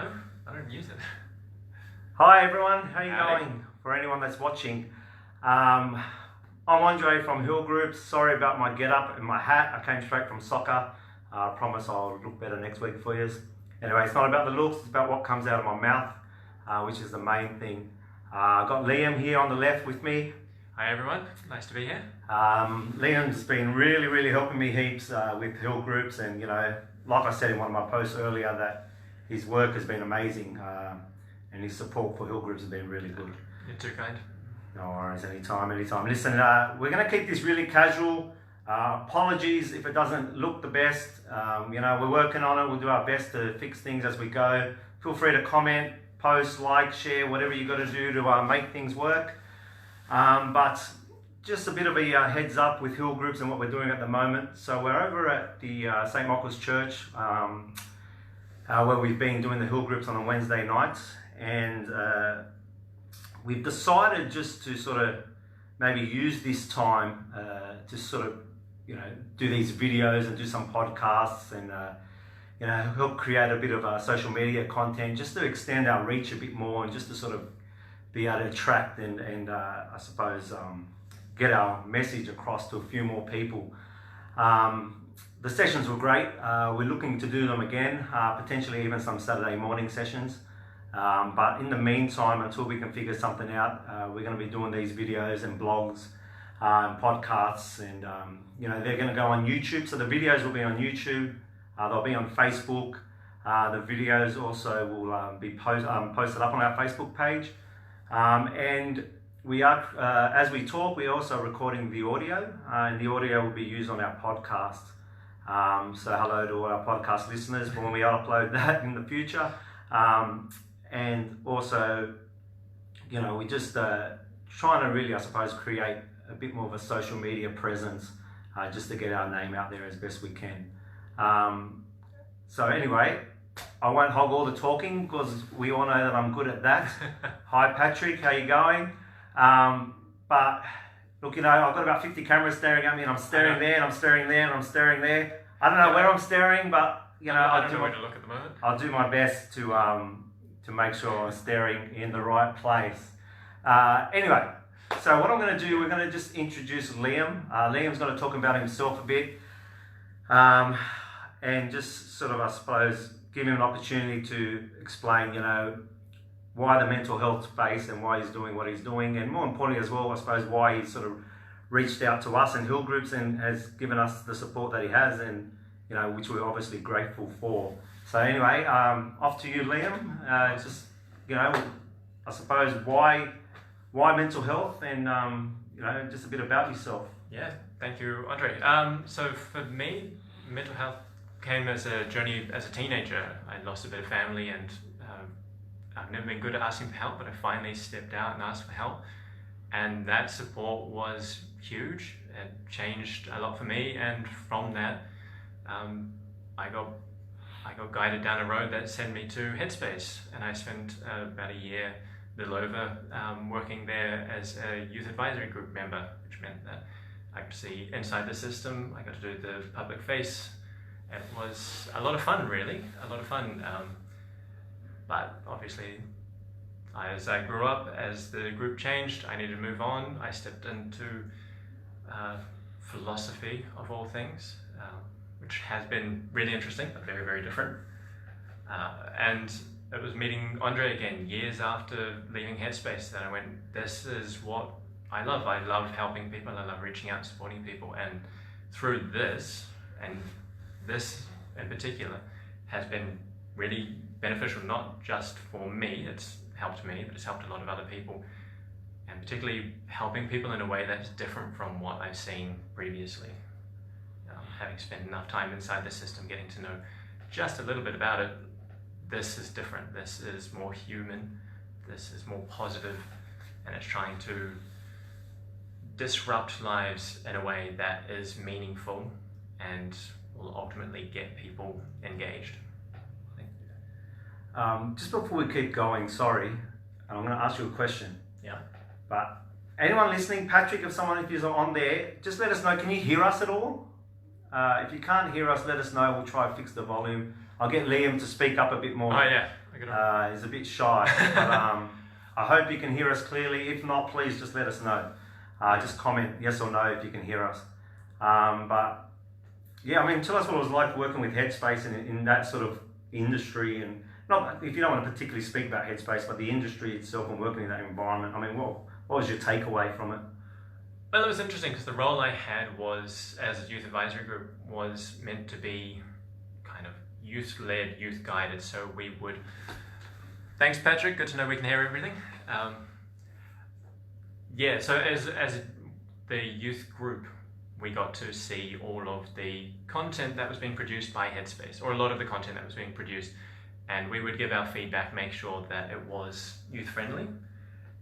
No, I don't use it. Hi everyone, how you Howdy. going? For anyone that's watching, I'm Andre from Hill Groups. Sorry about my get-up and my hat. I came straight from soccer. I promise I'll look better next week for you. Anyway, it's not about the looks, it's about what comes out of my mouth, which is the main thing. I've got Liam here on the left with me. Hi everyone, nice to be here. Liam's been really helping me heaps with Hill Groups, and like I said in one of my posts earlier, that his work has been amazing, and his support for Hill Groups has been really good. You're too kind. No worries, anytime. Listen, we're going to keep this really casual. Apologies if it doesn't look the best. We're working on it. We'll do our best to fix things as we go. Feel free to comment, post, like, share, whatever you got to do to make things work. But just a bit of a heads up with Hill Groups and what we're doing at the moment. So we're over at the St. Michael's Church, where we've been doing the Hill Groups on a Wednesday nights, and we've decided just to sort of maybe use this time to sort of do these videos and do some podcasts and help create a bit of social media content, just to extend our reach a bit more and just to sort of be able to attract and I suppose get our message across to a few more people. The sessions were great. We're looking to do them again, potentially even some Saturday morning sessions. But in the meantime, until we can figure something out, we're going to be doing these videos and blogs and podcasts, and they're going to go on YouTube. So the videos will be on YouTube. They'll be on Facebook. The videos also will be posted up on our Facebook page. And we are, as we talk, we're also recording the audio, and the audio will be used on our podcast. So hello to all our podcast listeners when we upload that in the future. And also, we're just trying to really, I suppose, create a bit more of a social media presence, just to get our name out there as best we can. So anyway, I won't hog all the talking because we all know that I'm good at that. Hi Patrick, how you going? But look, I've got about 50 cameras staring at me, and I'm staring there, and I'm staring there, and I'm staring there. I don't know where I'm staring, but I don't know where to look at the moment. I'll do my best to make sure I'm staring in the right place. Anyway, so what I'm going to do, we're going to just introduce Liam. Liam's going to talk about himself a bit, and just sort of, I suppose, give him an opportunity to explain, why the mental health space and why he's doing what he's doing, and more importantly as well, I suppose, why he's sort of reached out to us and Hill Groups and has given us the support that he has, and which we're obviously grateful for. So anyway, off to you, Liam. Just I suppose why mental health, and just a bit about yourself. Yeah, thank you, Andre. So for me, mental health came as a journey as a teenager. I lost a bit of family, and I've never been good at asking for help, but I finally stepped out and asked for help, and that support was huge. It changed a lot for me, and from that, I got guided down a road that sent me to Headspace, and I spent about a year, little over, working there as a youth advisory group member, which meant that I got to see inside the system. I got to do the public face. It was a lot of fun, really, a lot of fun. But obviously, as I grew up, as the group changed, I needed to move on. I stepped into philosophy, of all things, which has been really interesting, but very different. And it was meeting Andre again years after leaving Headspace that I went, this is what I love. I love helping people. I love reaching out and supporting people. And through this, and this in particular, has been really beneficial, not just for me. It's helped me, but it's helped a lot of other people. And particularly helping people in a way that's different from what I've seen previously. Having spent enough time inside the system, getting to know just a little bit about it, this is different. This is more human. This is more positive, and it's trying to disrupt lives in a way that is meaningful and will ultimately get people engaged. Just before we keep going, sorry, I'm going to ask you a question. Yeah. But anyone listening, Patrick, if you're on there, just let us know. Can you hear us at all? If you can't hear us, let us know. We'll try to fix the volume. I'll get Liam to speak up a bit more. Oh yeah, he's a bit shy, but I hope you can hear us clearly. If not, please just let us know. Just comment yes or no if you can hear us. But yeah, I mean, tell us what it was like working with Headspace in that sort of industry, and not if you don't want to particularly speak about Headspace, but the industry itself and working in that environment. I mean, what was your takeaway from it? Well, it was interesting because the role I had was, as a youth advisory group, was meant to be kind of youth-led, youth-guided. So we would... Thanks, Patrick. Good to know we can hear everything. Yeah, so as the youth group, we got to see all of the content that was being produced by Headspace, or a lot of the content that was being produced, and we would give our feedback, make sure that it was youth-friendly.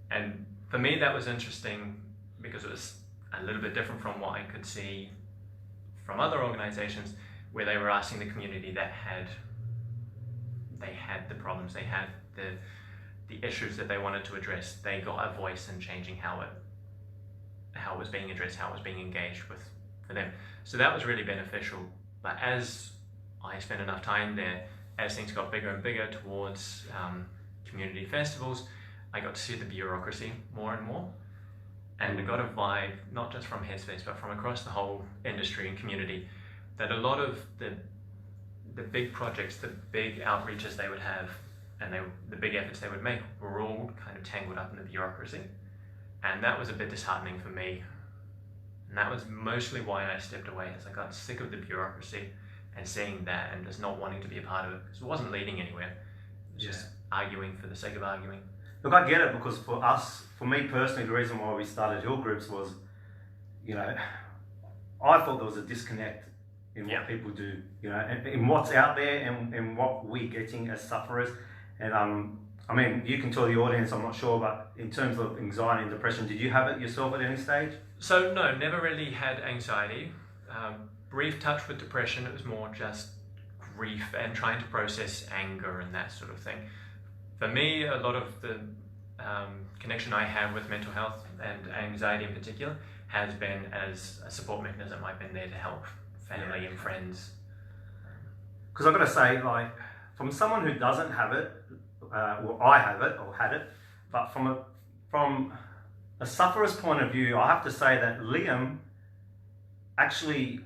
And for me, that was interesting because it was a little bit different from what I could see from other organizations, where they were asking the community that had the problems, they had the issues that they wanted to address. They got a voice in changing how it was being addressed, how it was being engaged with for them. So that was really beneficial. But as I spent enough time there, as things got bigger and bigger towards community festivals, I got to see the bureaucracy more and more. And I got a vibe, not just from Headspace, but from across the whole industry and community, that a lot of the big projects, the big outreaches they would have, and the big efforts they would make were all kind of tangled up in the bureaucracy. And that was a bit disheartening for me. And that was mostly why I stepped away, as I got sick of the bureaucracy and seeing that and just not wanting to be a part of it, because it wasn't leading anywhere. It was just arguing for the sake of arguing. Look, I get it, because for me personally, the reason why we started Hill Groups was, I thought there was a disconnect in what people do, in what's out there and what we're getting as sufferers. And I mean, you can tell the audience, I'm not sure, but in terms of anxiety and depression, did you have it yourself at any stage? So no, never really had anxiety. Brief touch with depression, it was more just grief and trying to process anger and that sort of thing. For me, a lot of the connection I have with mental health and anxiety in particular has been as a support mechanism. I've been there to help family and friends. Because I've got to say, like, from someone who doesn't have it, well, I have it or had it, but from a sufferer's point of view, I have to say that Liam actually,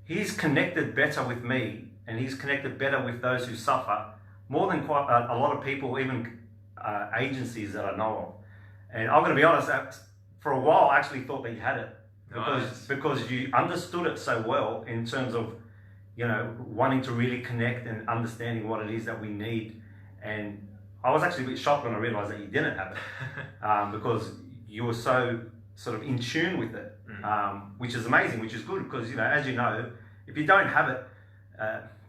he's connected better with me, and he's connected better with those who suffer more than quite a lot of people, even agencies that I know of. And I'm going to be honest, for a while I actually thought that you had it, because you understood it so well in terms of wanting to really connect and understanding what it is that we need. And I was actually a bit shocked when I realized that you didn't have it, because you were so sort of in tune with it, which is amazing, which is good, because as you know, if you don't have it,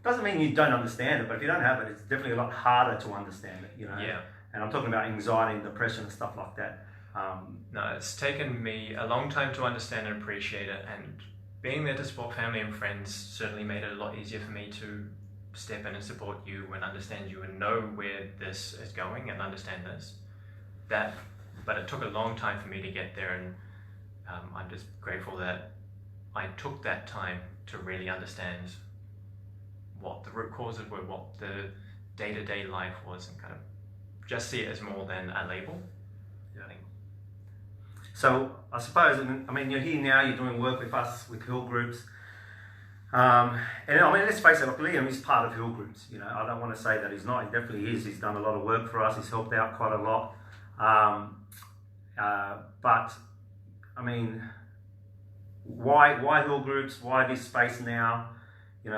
doesn't mean you don't understand it, but if you don't have it, it's definitely a lot harder to understand it, Yeah. And I'm talking about anxiety and depression and stuff like that. No, it's taken me a long time to understand and appreciate it, and being there to support family and friends certainly made it a lot easier for me to step in and support you and understand you and know where this is going and understand this. But it took a long time for me to get there, and I'm just grateful that I took that time to really understand what the root causes were, what the day-to-day life was, and kind of just see it as more than a label. I think. So I suppose, I mean, you're here now, you're doing work with us, with Hill Groups. And I mean, let's face it, Liam is part of Hill Groups. I don't want to say that he's not, he definitely is. He's done a lot of work for us, he's helped out quite a lot. But, I mean, why Hill Groups? Why this space now? You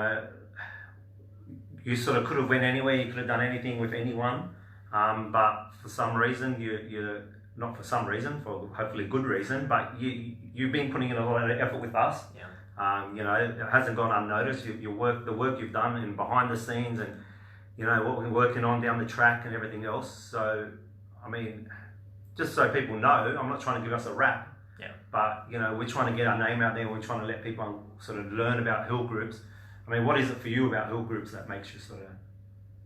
sort of could have went anywhere, you could have done anything with anyone, but for some reason, you're not for some reason, for hopefully good reason, but you've been putting in a lot of effort with us. It hasn't gone unnoticed. The work you've done in behind the scenes, and what we're working on down the track and everything else. So, I mean, just so people know, I'm not trying to give us a rap, but we're trying to get our name out there. We're trying to let people sort of learn about Hill Groups. I mean, what is it for you about Hill Groups that makes you sort of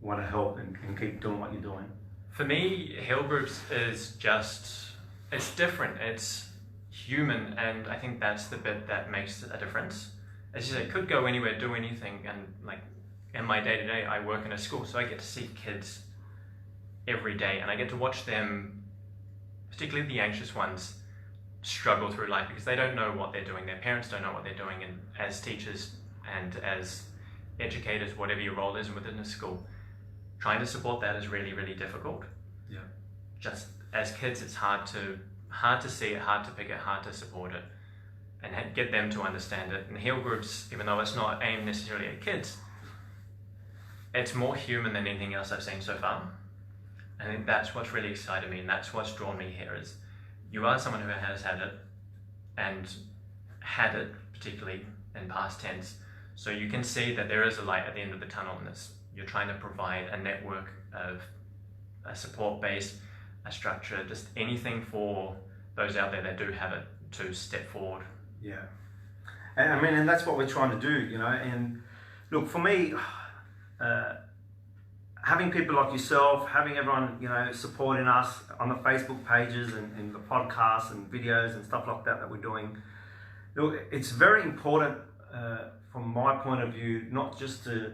want to help and keep doing what you're doing? For me, Hill Groups is it's different, it's human, and I think that's the bit that makes a difference. As you say, it could go anywhere, do anything, and like in my day-to-day, I work in a school, so I get to see kids every day, and I get to watch them, particularly the anxious ones, struggle through life because they don't know what they're doing. Their parents don't know what they're doing, and as teachers and as educators, whatever your role is within a school, trying to support that is really, really difficult. Yeah. Just as kids, it's hard to see it, hard to pick it, hard to support it, and get them to understand it. And heal groups, even though it's not aimed necessarily at kids, it's more human than anything else I've seen so far. I think that's what's really excited me, and that's what's drawn me here. Is you are someone who has had it, and had it particularly in past tense, so you can see that there is a light at the end of the tunnel in this. You're trying to provide a network of a support base, a structure, just anything for those out there that do have it to step forward. Yeah, and I mean, and that's what we're trying to do, you know. And look, for me, having people like yourself, having everyone, you know, supporting us on the Facebook pages and the podcasts and videos and stuff like that we're doing, look, it's very important from my point of view, not just to,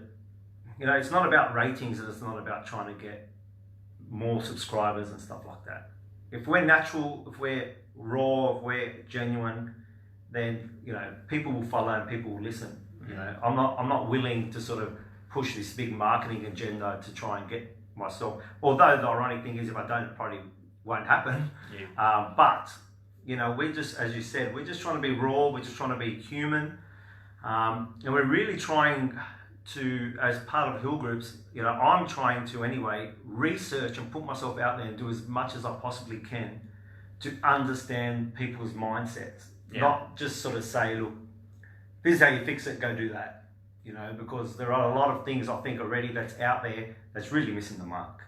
you know, it's not about ratings and it's not about trying to get more subscribers and stuff like that. If we're natural, if we're raw, if we're genuine, then, you know, people will follow and people will listen. You know, I'm not willing to sort of push this big marketing agenda to try and get myself. Although the ironic thing is, if I don't, it probably won't happen. Yeah. But you know, we're just, as you said, we're just trying to be raw. We're just trying to be human, and we're really trying to, as part of Hill Groups, you know, I'm trying to anyway research and put myself out there and do as much as I possibly can to understand people's mindsets. Yeah. Not just sort of say, look, this is how you fix it, go do that. You know, because there are a lot of things I think already that's out there that's really missing the mark.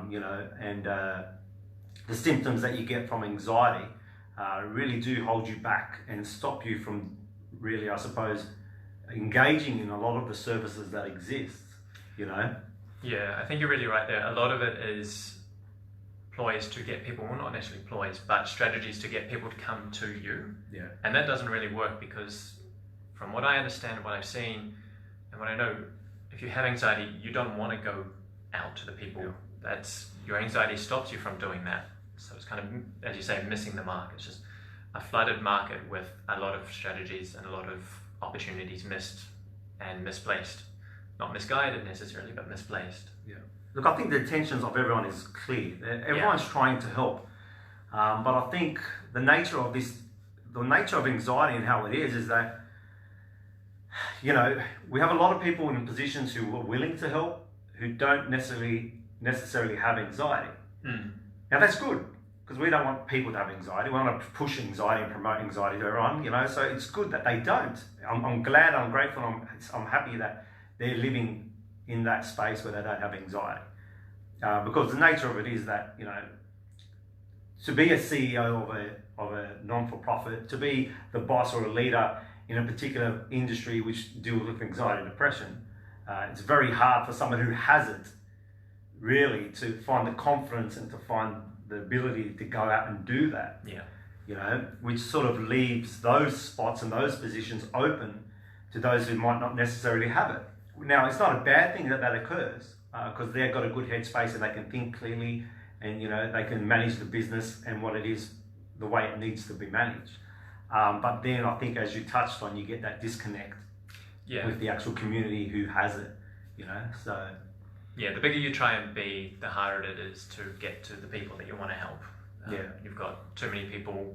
You know, and the symptoms that you get from anxiety really do hold you back and stop you from really, I suppose, engaging in a lot of the services that exist, you know? Yeah, I think you're really right there. A lot of it is ploys to get people, well, not necessarily ploys, but strategies to get people to come to you. Yeah. And that doesn't really work because from what I understand, what I've seen, and what I know, if you have anxiety, you don't want to go out to the people. Yeah. That's, your anxiety stops you from doing that. So it's kind of, as you say, missing the mark. It's just a flooded market with a lot of strategies and a lot of opportunities missed and misplaced. Not misguided necessarily, but misplaced. Yeah. Look, I think the intentions of everyone is clear. Everyone's trying to help. But I think the nature of anxiety and how it is that, you know, we have a lot of people in positions who are willing to help, who don't necessarily have anxiety. Mm. Now that's good, because we don't want people to have anxiety. We want to push anxiety and promote anxiety to everyone, you know, so it's good that they don't. I'm glad, I'm grateful, I'm happy that they're living in that space where they don't have anxiety. Because the nature of it is that, you know, to be a CEO of a non-for-profit, to be the boss or a leader in a particular industry which deals with anxiety and depression, it's very hard for someone who has it really to find the confidence and to find the ability to go out and do that. Yeah. You know, which sort of leaves those spots and those positions open to those who might not necessarily have it. Now, it's not a bad thing that occurs, because they've got a good headspace and they can think clearly, and you know, they can manage the business and what it is, the way it needs to be managed. But then I think, as you touched on, you get that disconnect with the actual community who has it, you know, so. Yeah, the bigger you try and be, the harder it is to get to the people that you want to help. You've got too many people,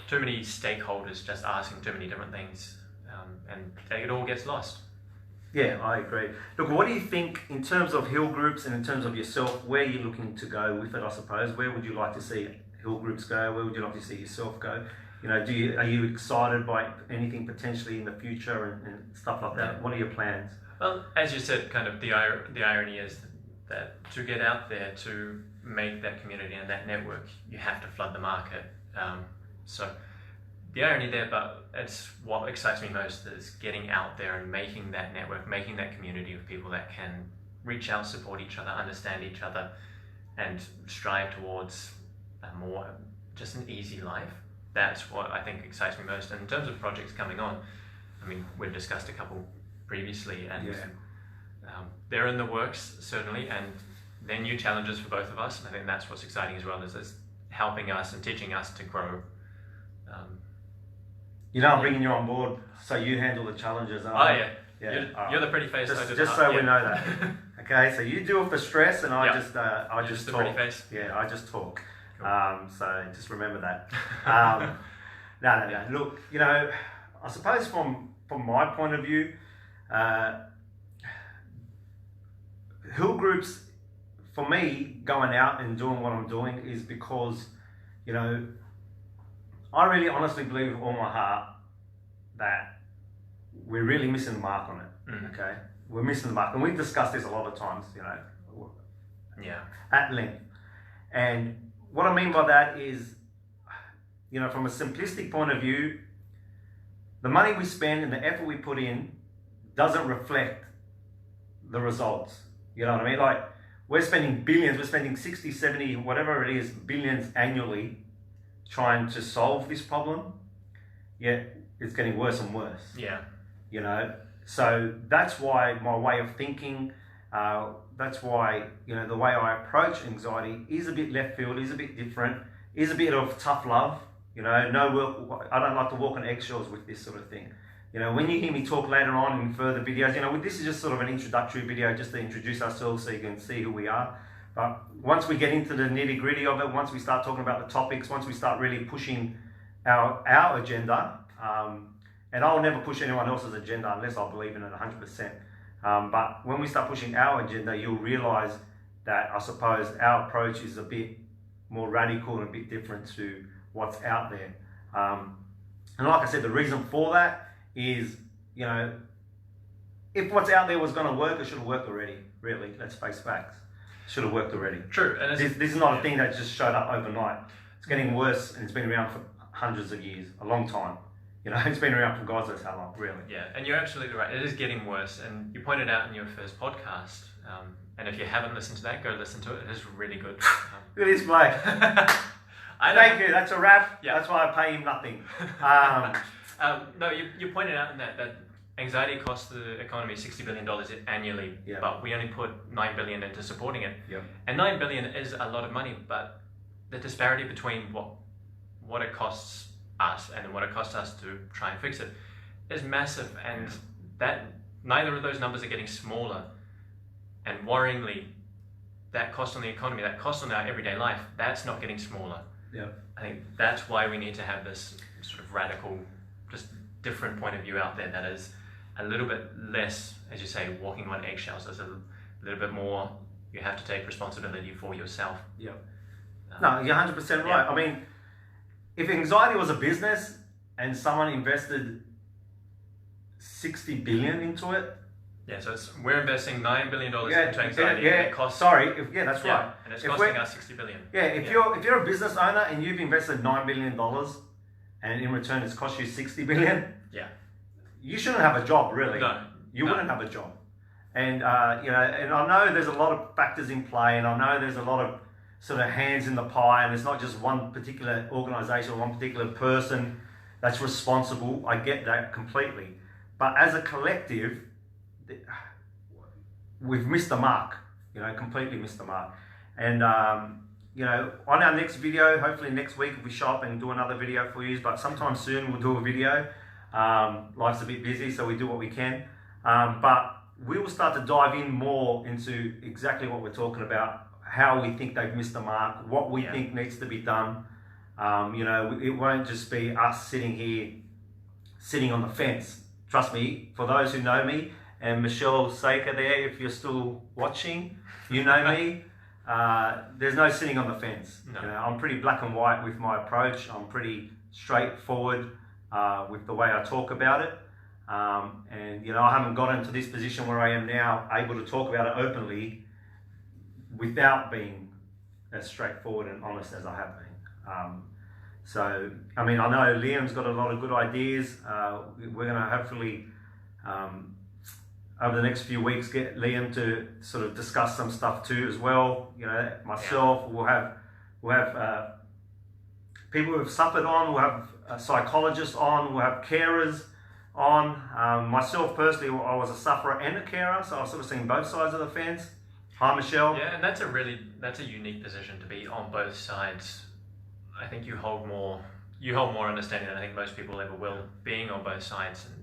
too many stakeholders just asking too many different things, and it all gets lost. Yeah, I agree. Look, what do you think in terms of Hill Groups and in terms of yourself, where you're looking to go with it, I suppose? Where would you like to see Hill Groups go? Where would you like to see yourself go? You know, are you excited by anything potentially in the future and stuff like that? What are your plans? Well, as you said, kind of the irony is that to get out there, to make that community and that network, you have to flood the market. So the irony there, but it's what excites me most, is getting out there and making that network, making that community of people that can reach out, support each other, understand each other, and strive towards a more, just an easy life. That's what I think excites me most. And in terms of projects coming on, I mean, we've discussed a couple previously, and Yeah. they're in the works certainly, and they're new challenges for both of us, and I think that's what's exciting as well, is it's helping us and teaching us to grow. I'm bringing you on board so you handle the challenges. Yeah. Yeah. You're the pretty face. Just so we know that. Okay, so you deal with the stress, and I just the talk. pretty face. Yeah, I just talk. Cool. So just remember that. No. Look, I suppose from my point of view, hill groups, for me, going out and doing what I'm doing is because, I really honestly believe with all my heart that we're really missing the mark on it. Mm. Okay, we're missing the mark, and we've discussed this a lot of times, Yeah. at length. And what I mean by that is, from a simplistic point of view, the money we spend and the effort we put in doesn't reflect the results. You know what I mean? Like, we're spending billions, we're spending 60, 70, whatever it is, billions annually trying to solve this problem, yet it's getting worse and worse. Yeah. So that's why my way of thinking, that's why, the way I approach anxiety is a bit left field, is a bit different, is a bit of tough love. No work. I don't like to walk on eggshells with this sort of thing. When you hear me talk later on in further videos, this is just sort of an introductory video just to introduce ourselves so you can see who we are. But once we get into the nitty gritty of it, once we start talking about the topics, once we start really pushing our agenda, and I'll never push anyone else's agenda unless I believe in it 100%. But when we start pushing our agenda, you'll realize that I suppose our approach is a bit more radical and a bit different to what's out there. And like I said, the reason for that is, if what's out there was going to work, it should have worked already, really. Let's face facts. It should have worked already. True. And this is not a thing that just showed up overnight. It's getting worse, and it's been around for hundreds of years, a long time. It's been around for God knows how long, really. Yeah, and you're absolutely right. It is getting worse, and you pointed out in your first podcast, and if you haven't listened to that, go listen to it. It is really good. Look at this bloke. Thank you. That's a wrap. Yeah. That's why I pay him nothing. No, you pointed out in that anxiety costs the economy $60 billion annually, Yeah. but we only put $9 billion into supporting it. Yep. And $9 billion is a lot of money, but the disparity between what it costs us and what it costs us to try and fix it is massive, and that neither of those numbers are getting smaller. And worryingly, that cost on the economy, that cost on our everyday life, that's not getting smaller. Yeah. I think that's why we need to have this sort of radical, just different point of view out there that is a little bit less, as you say, walking on eggshells. There's a little bit more, you have to take responsibility for yourself. Yeah. No, you're 100% right. Yeah. I mean, if anxiety was a business and someone invested 60 billion into it. Yeah, so we're investing $9 billion into anxiety. Yeah, And it costs, that's right. And it's costing us $60 billion. Yeah, if you're a business owner and you've invested $9 billion and in return it's cost you 60 billion, yeah, you shouldn't have a job, really. No. You wouldn't have a job. And, and I know there's a lot of factors in play, and I know there's a lot of sort of hands in the pie, and it's not just one particular organization or one particular person that's responsible. I get that completely. But as a collective, we've missed the mark, completely missed the mark. And, on our next video, hopefully next week, we show up and do another video for you, but sometime soon we'll do a video. Life's a bit busy, so we do what we can. But we will start to dive in more into exactly what we're talking about, how we think they've missed the mark, what we think needs to be done. It won't just be us sitting on the fence. Trust me, for those who know me, and Michelle Saker there, if you're still watching, you know me, there's no sitting on the fence. No. I'm pretty black and white with my approach. I'm pretty straightforward with the way I talk about it. And I haven't gotten to this position where I am now, able to talk about it openly without being as straightforward and honest as I have been. So, I mean, I know Liam's got a lot of good ideas. We're going to hopefully, over the next few weeks, get Liam to sort of discuss some stuff too as well. Myself, we'll have people who have suffered on, we'll have psychologists on, we'll have carers on. Myself personally, I was a sufferer and a carer, so I've sort of seen both sides of the fence. Hi, Michelle. Yeah, and that's a unique position to be on both sides. I think you hold more understanding than I think most people ever will, being on both sides. And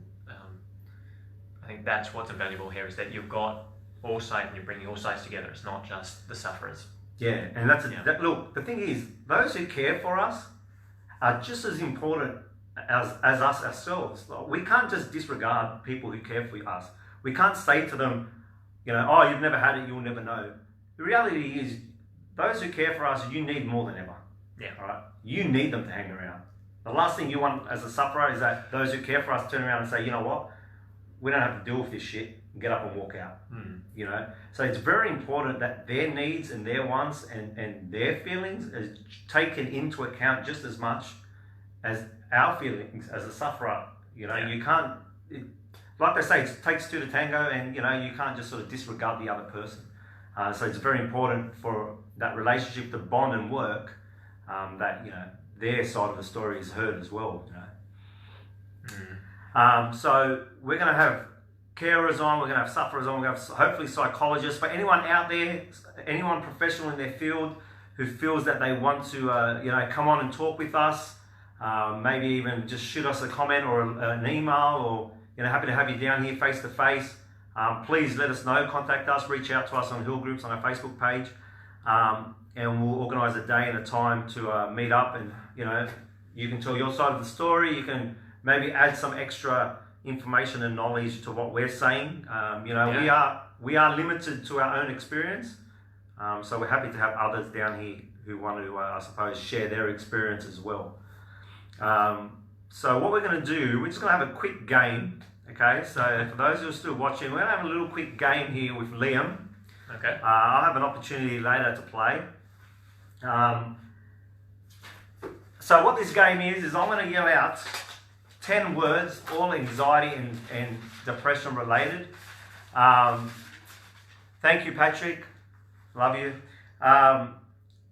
I think that's what's valuable here, is that you've got all sides and you're bringing all sides together. It's not just the sufferers. Yeah, and look, the thing is, those who care for us are just as important as us ourselves. Like, we can't just disregard people who care for us. We can't say to them, oh, you've never had it, you'll never know. The reality is, those who care for us, you need more than ever. Yeah. All right? You need them to hang around. The last thing you want as a sufferer is that those who care for us turn around and say, you know what, we don't have to deal with this shit, get up and walk out. So it's very important that their needs and their wants and their feelings is taken into account just as much as our feelings as a sufferer. You can't, like they say, it takes two to tango, and you can't just sort of disregard the other person. So it's very important for that relationship to bond and work, that their side of the story is heard as well. So we're going to have carers on, we're going to have sufferers on, we're going to have hopefully psychologists. For anyone out there, anyone professional in their field who feels that they want to come on and talk with us, maybe even just shoot us a comment or an email, or happy to have you down here face to face. Please let us know, contact us, reach out to us on Hill Groups on our Facebook page, and we'll organise a day and a time to meet up, and you can tell your side of the story. You can maybe add some extra information and knowledge to what we're saying. We are limited to our own experience, so we're happy to have others down here who want to, I suppose, share their experience as well. So what we're going to do, we're just going to have a quick game. Okay, so for those who are still watching, we're going to have a little quick game here with Liam. Okay. I'll have an opportunity later to play. So what this game is I'm going to yell out 10 words, all anxiety and depression related. Thank you, Patrick. Love you.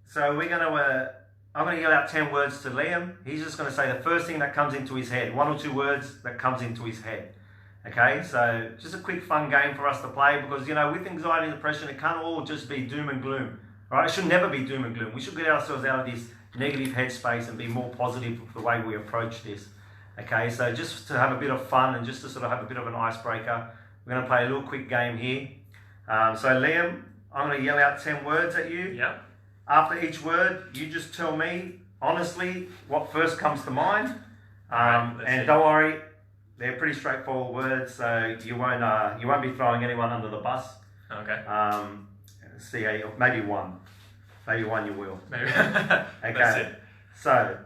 So we're going to, I'm going to yell out 10 words to Liam. He's just going to say the first thing that comes into his head, 1 or 2 words that comes into his head. Okay, so just a quick fun game for us to play, because with anxiety and depression, it can't all just be doom and gloom. Right? It should never be doom and gloom. We should get ourselves out of this negative headspace and be more positive with the way we approach this. Okay, so just to have a bit of fun and just to sort of have a bit of an icebreaker, we're going to play a little quick game here. So Liam, I'm going to yell out 10 words at you. Yeah. After each word, you just tell me honestly what first comes to mind. And don't worry, they're pretty straightforward words, so you won't be throwing anyone under the bus. Okay. See, maybe one you will. Maybe. Okay. That's it. So,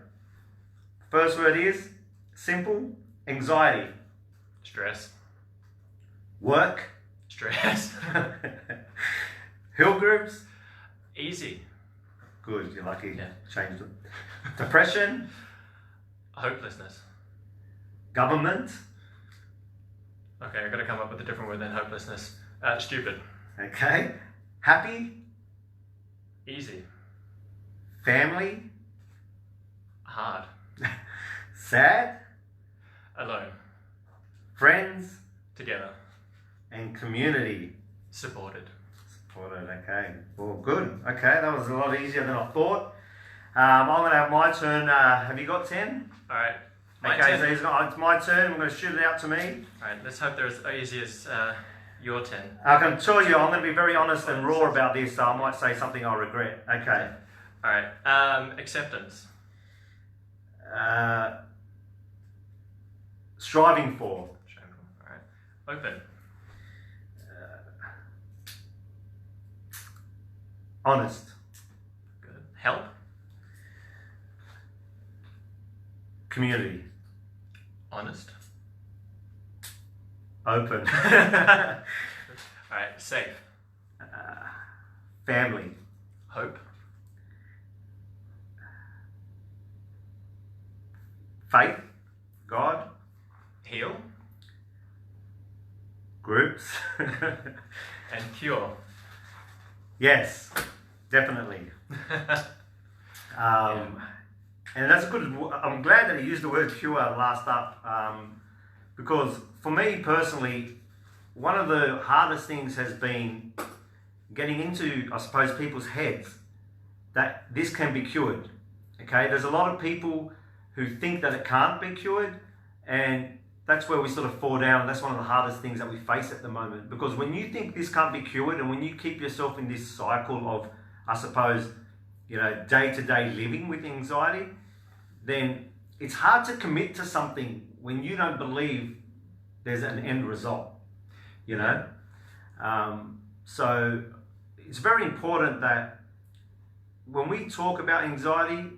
first word is simple: anxiety. Stress. Work. Stress. Hill groups. Easy. Good, you're lucky. Yeah. Changed it. Depression. Hopelessness. Government. Okay, I've got to come up with a different word than hopelessness. Stupid. Okay. Happy. Easy. Family. Hard. Sad. Alone. Friends. Together. And community. Supported. Supported, okay. Well, good. Okay, that was a lot easier than I thought. I'm going to have my turn. Have you got 10? All right. Okay, so it's my turn. I'm going to shoot it out to me. All right, let's hope they're as easy as your 10. I can tell you, I'm going to be very honest and raw about this, so I might say something I'll regret. Okay. All right. Acceptance. Striving for. All right. Open. Honest. Good. Help. Community. Honest. Open. All right. Safe. Family. Hope. Faith. God. Heal. Groups. And cure. Yes, definitely. And that's a good. I'm glad that he used the word cure last up, Because for me personally, one of the hardest things has been getting into, I suppose, people's heads that this can be cured. Okay, there's a lot of people who think that it can't be cured, and that's where we sort of fall down. That's one of the hardest things that we face at the moment, because when you think this can't be cured, and when you keep yourself in this cycle of, I suppose, day-to-day living with anxiety, then it's hard to commit to something when you don't believe there's an end result, So it's very important that when we talk about anxiety,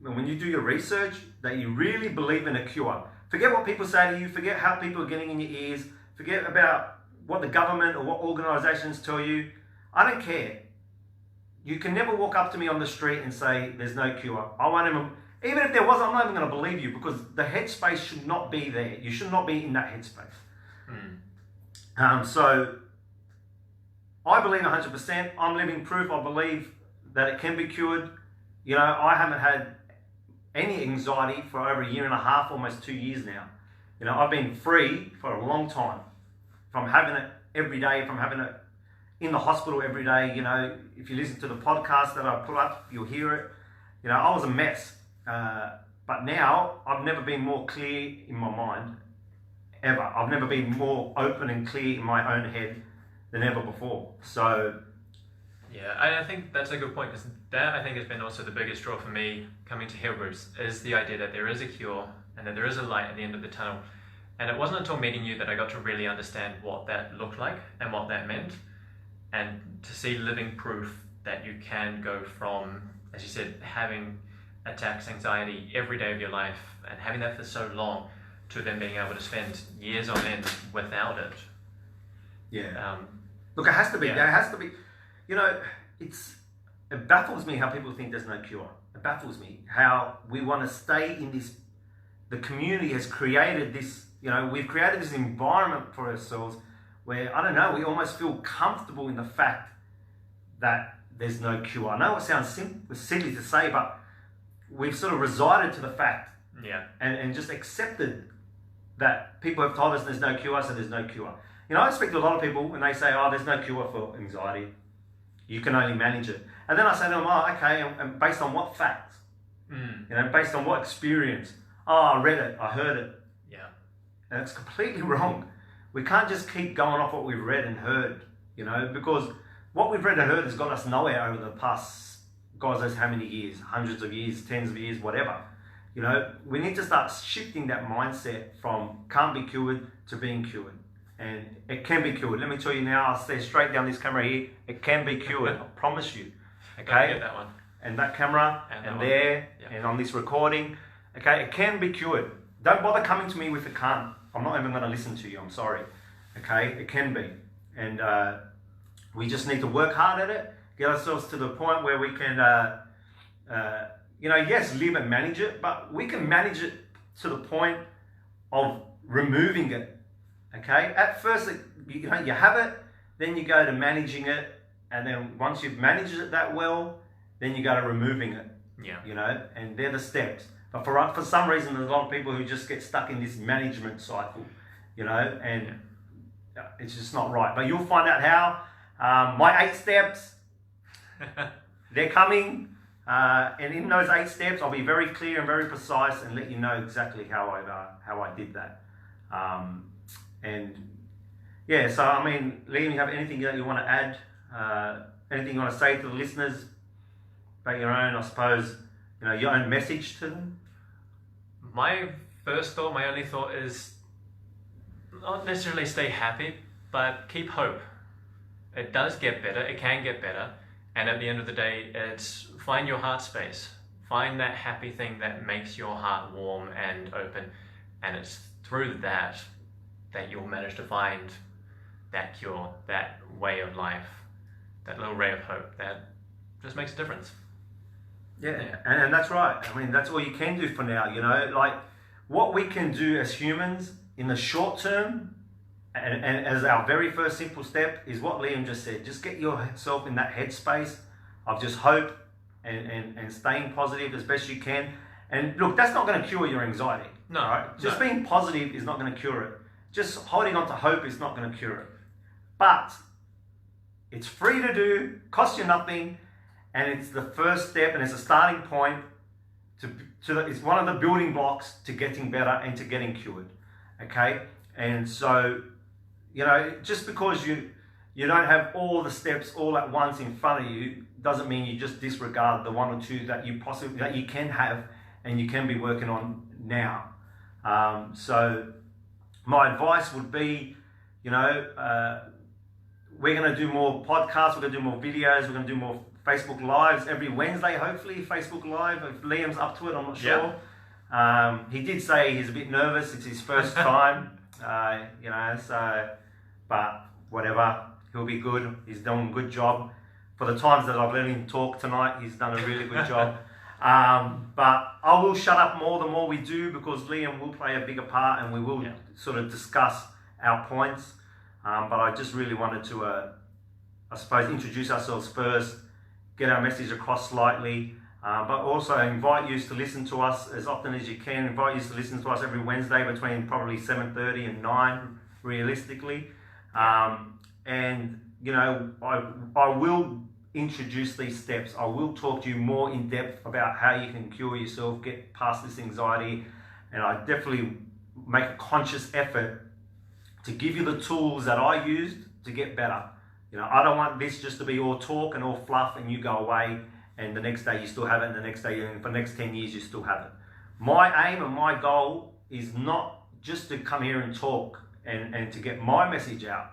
and when you do your research, that you really believe in a cure. Forget what people say to you, forget how people are getting in your ears, forget about what the government or what organizations tell you. I don't care. You can never walk up to me on the street and say there's no cure. I won't even if there was, I'm not even going to believe you, because the headspace should not be there. You should not be in that headspace. So I believe 100%. I'm living proof. I believe that it can be cured. I haven't had any anxiety for over 1.5 years, almost 2 years now. I've been free for a long time from having it every day, from having it in the hospital every day. If you listen to the podcast that I put up, you'll hear it. I was a mess. But now I've never been more clear in my mind, ever. I've never been more open and clear in my own head than ever before. So yeah, I think that's a good point, because that, I think, has been also the biggest draw for me coming to Heal Groups, is the idea that there is a cure and that there is a light at the end of the tunnel. And it wasn't until meeting you that I got to really understand what that looked like and what that meant, and to see living proof that you can go from, as you said, having attacks, anxiety every day of your life and having that for so long, to then being able to spend years on end without it. Yeah. Look, it has to be. Yeah. There has to be. It baffles me how people think there's no cure. It baffles me how we want to stay in this. The community has created this. We've created this environment for ourselves where, I don't know, we almost feel comfortable in the fact that there's no cure. I know it sounds silly to say, but we've sort of resided to the fact, and just accepted that people have told us there's no cure, so there's no cure. I speak to a lot of people when they say, oh, there's no cure for anxiety. You can only manage it. And then I say to them, oh, okay, and based on what facts? Based on what experience? Oh, I read it, I heard it. Yeah. And it's completely wrong. We can't just keep going off what we've read and heard, because what we've read and heard has got us nowhere over the past, God knows how many years, hundreds of years, tens of years, whatever. We need to start shifting that mindset from can't be cured to being cured. And it can be cured. Let me tell you now, I'll stare straight down this camera here. It can be cured, I promise you. Okay? Get that one. And that camera, and there, and on this recording. Okay, it can be cured. Don't bother coming to me with a can't. I'm not even going to listen to you, I'm sorry. Okay, it can be. And we just need to work hard at it, get ourselves to the point where we can, yes, live and manage it, but we can manage it to the point of removing it. Okay, at first, you have it, then you go to managing it, and then once you've managed it that well, then you go to removing it. Yeah. And they're the steps. But for some reason, there's a lot of people who just get stuck in this management cycle, and it's just not right. But you'll find out how. My 8 steps, they're coming, and in those 8 steps, I'll be very clear and very precise and let you know exactly how I did that. So I mean, Liam, you have anything that you want to add? Anything you want to say to the listeners about your own, I suppose, your own message to them? My only thought is not necessarily stay happy, but keep hope. It does get better, it can get better, and at the end of the day, it's find your heart space. Find that happy thing that makes your heart warm and open, and it's through that you'll manage to find that cure, that way of life, that little ray of hope that just makes a difference. Yeah. And that's right. I mean, that's all you can do for now, like what we can do as humans in the short term, and as our very first simple step, is what Liam just said. Just get yourself in that headspace of just hope and staying positive as best you can. And look, that's not going to cure your anxiety. No. Right? Just no. being positive is not going to cure it. Just holding on to hope is not going to cure it. But it's free to do, costs you nothing, and it's the first step, and it's a starting point it's one of the building blocks to getting better and to getting cured. Okay? And so, you know, just because you don't have all the steps all at once in front of you doesn't mean you just disregard the one or two that you can have and you can be working on now. So my advice would be, you know, we're going to do more podcasts, we're going to do more videos, we're going to do more Facebook Lives every Wednesday, hopefully, Facebook Live. If Liam's up to it, I'm not sure. He did say he's a bit nervous, it's his first time, you know, so, but whatever, he'll be good, he's done a good job. For the times that I've let him talk tonight, he's done a really good job. But I will shut up more the more we do, because Liam will play a bigger part and we will sort of discuss our points. But I just really wanted to, I suppose, introduce ourselves first, get our message across slightly, but also invite you to listen to us as often as you can. Invite you to listen to us every Wednesday between probably 7:30 and 9, realistically. And, you know, I will introduce these steps. I will talk to you more in depth about how you can cure yourself, get past this anxiety, and I definitely make a conscious effort to give you the tools that I used to get better. You know, I don't want this just to be all talk and all fluff and you go away and the next day you still have it, and the next day, and for the next 10 years you still have it. My aim and my goal is not just to come here and talk and to get my message out.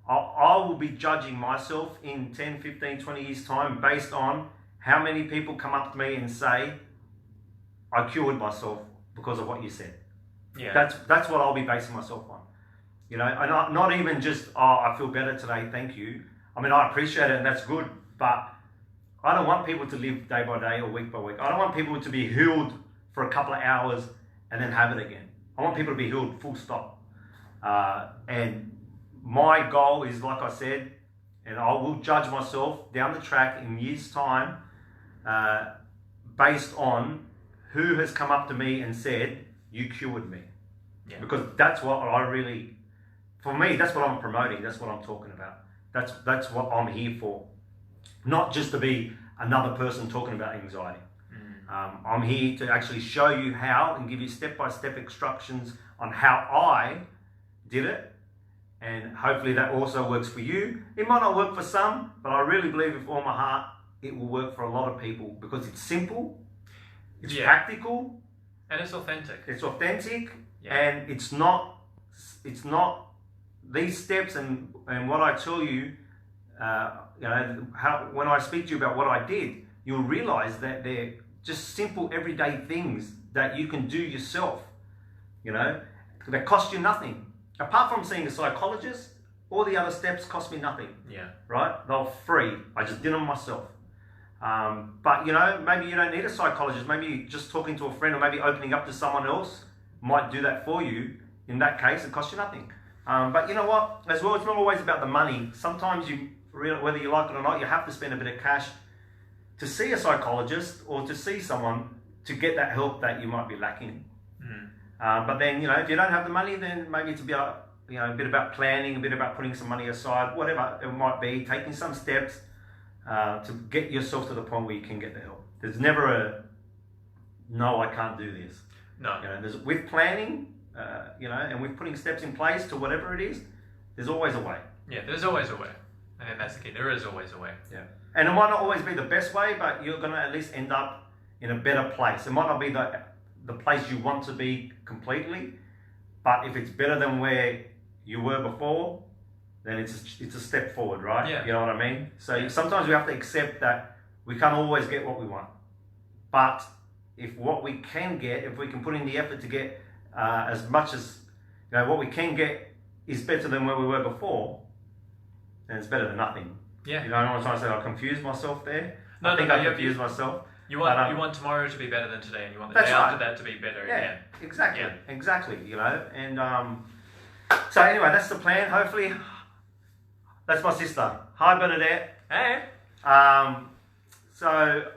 I will be judging myself in 10, 15, 20 years time based on how many people come up to me and say, I cured myself because of what you said. Yeah. That's what I'll be basing myself on. You know, and not even just, oh, I feel better today, thank you. I mean, I appreciate it and that's good, but I don't want people to live day by day or week by week. I don't want people to be healed for a couple of hours and then have it again. I want people to be healed full stop. And my goal is, like I said, and I will judge myself down the track in years' time based on who has come up to me and said, you cured me. Yeah. Because that's what I really, for me, that's what I'm promoting. That's what I'm talking about. That's what I'm here for. Not just to be another person talking about anxiety. I'm here to actually show you how and give you step-by-step instructions on how I did it. And hopefully that also works for you. It might not work for some, but I really believe with all my heart, it will work for a lot of people because it's simple, it's practical, and it's authentic. It's authentic, and it's not these steps and what I tell you, you know, when I speak to you about what I did, you'll realize that they're just simple everyday things that you can do yourself, you know, that cost you nothing. Apart from seeing a psychologist, all the other steps cost me nothing. Yeah. Right? They're free. I just did them myself. But, you know, maybe you don't need a psychologist. Maybe just talking to a friend or maybe opening up to someone else might do that for you. In that case, it costs you nothing. But you know what? As well, it's not always about the money. Sometimes whether you like it or not, you have to spend a bit of cash to see a psychologist or to see someone to get that help that you might be lacking. But then, you know, if you don't have the money, then maybe it's about, you know, a bit about planning, a bit about putting some money aside, whatever it might be, taking some steps to get yourself to the point where you can get the help. There's never a, no, I can't do this. No. You know, with planning, you know, and with putting steps in place to whatever it is, there's always a way. Yeah, there's always a way. I think that's the key. There is always a way. Yeah. And it might not always be the best way, but you're going to at least end up in a better place. It might not be the place you want to be completely, but if it's better than where you were before, then it's a step forward, right? Yeah. You know what I mean? So sometimes we have to accept that we can't always get what we want, but if what we can get, if we can put in the effort to get as much as, you know, what we can get is better than where we were before, then it's better than nothing. Yeah. You know what I'm trying to say? I confused myself there. I think I confused myself. You want tomorrow to be better than today, and you want the day after that to be better. Yeah, exactly, exactly. You know, and so anyway, that's the plan. Hopefully, that's my sister. Hi, Bernadette. Hey. So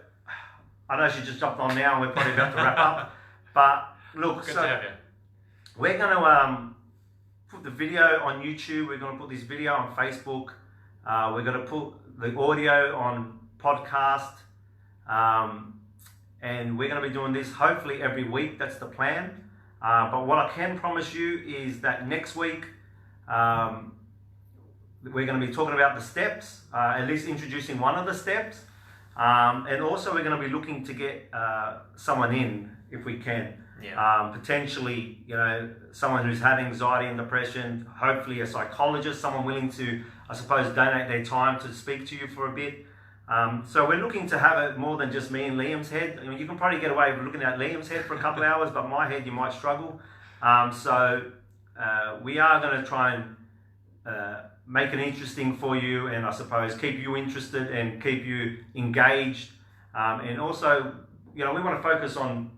I know she just jumped on now, and we're probably about to wrap up. But Look, Good so to have you. we're going to put the video on YouTube. We're going to put this video on Facebook. We're going to put the audio on podcast. And we're going to be doing this hopefully every week. That's the plan. But what I can promise you is that next week we're going to be talking about the steps, at least introducing one of the steps. And also we're going to be looking to get someone in if we can. Yeah. Potentially, someone who's had anxiety and depression, hopefully a psychologist, someone willing to, I suppose, donate their time to speak to you for a bit. So we're looking to have it more than just me and Liam's head. I mean, you can probably get away with looking at Liam's head for a couple of hours, but my head you might struggle. So we are going to try and make it interesting for you, and I suppose keep you interested and keep you engaged. And also, we want to focus on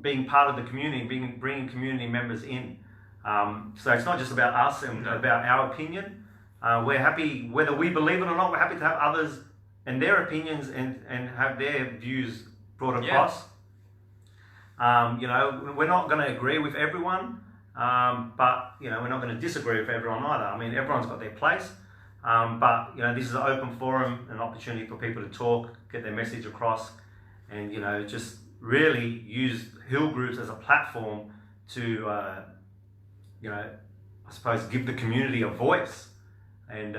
being part of the community, bringing community members in. So it's not just about us and about our opinion. We're happy, whether we believe it or not, we're happy to have others and their opinions and have their views brought across. We're not going to agree with everyone, but we're not going to disagree with everyone either. I mean, everyone's got their place, but this is an open forum, an opportunity for people to talk, get their message across, and just really use Hill Groups as a platform to I suppose give the community a voice. And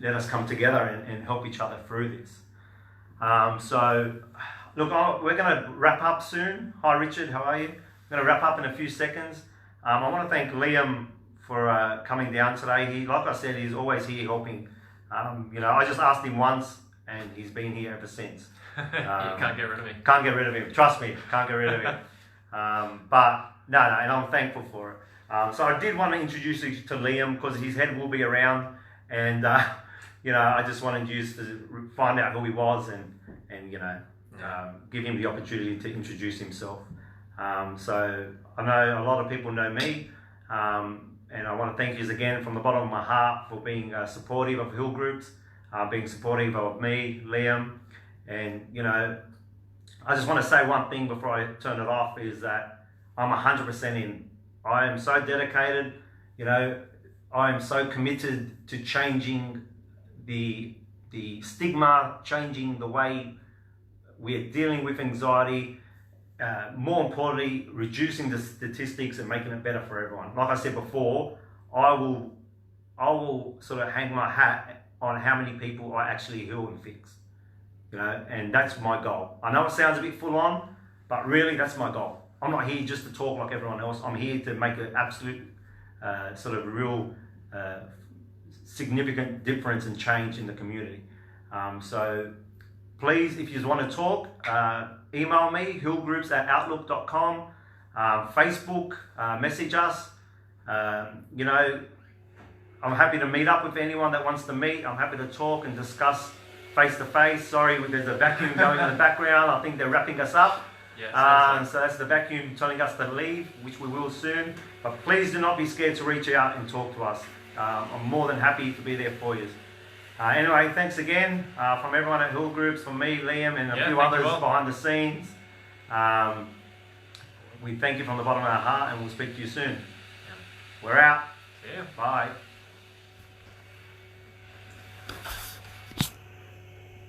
let us come together and help each other through this. So, look, we're going to wrap up soon. Hi, Richard. How are you? We're going to wrap up in a few seconds. I want to thank Liam for coming down today. Like I said, he's always here helping. I just asked him once, and he's been here ever since. You can't get rid of me. Can't get rid of him. Trust me, can't get rid of him. But no, and I'm thankful for it. So I did want to introduce you to Liam because his head will be around, and I just wanted you to find out who he was and give him the opportunity to introduce himself. So I know a lot of people know me, and I want to thank you again from the bottom of my heart for being supportive of Hill Groups, being supportive of me, Liam, and I just want to say one thing before I turn it off is that I'm 100% in. I am so dedicated, I am so committed to changing the stigma, changing the way we're dealing with anxiety, more importantly, reducing the statistics and making it better for everyone. Like I said before, I will sort of hang my hat on how many people I actually heal and fix, and that's my goal. I know it sounds a bit full on, but really that's my goal. I'm not here just to talk like everyone else. I'm here to make an absolute sort of real significant difference and change in the community. So please, if you want to talk, email me, hillgroups@outlook.com, Facebook, message us. I'm happy to meet up with anyone that wants to meet. I'm happy to talk and discuss face to face. Sorry, there's a vacuum going in the background. I think they're wrapping us up. Yes, so that's the vacuum telling us to leave, which we will soon. But please do not be scared to reach out and talk to us. I'm more than happy to be there for you. Anyway, thanks again from everyone at Hill Groups, from me, Liam, and a few others behind the scenes. We thank you from the bottom of our heart, and we'll speak to you soon. We're out. See ya. Bye.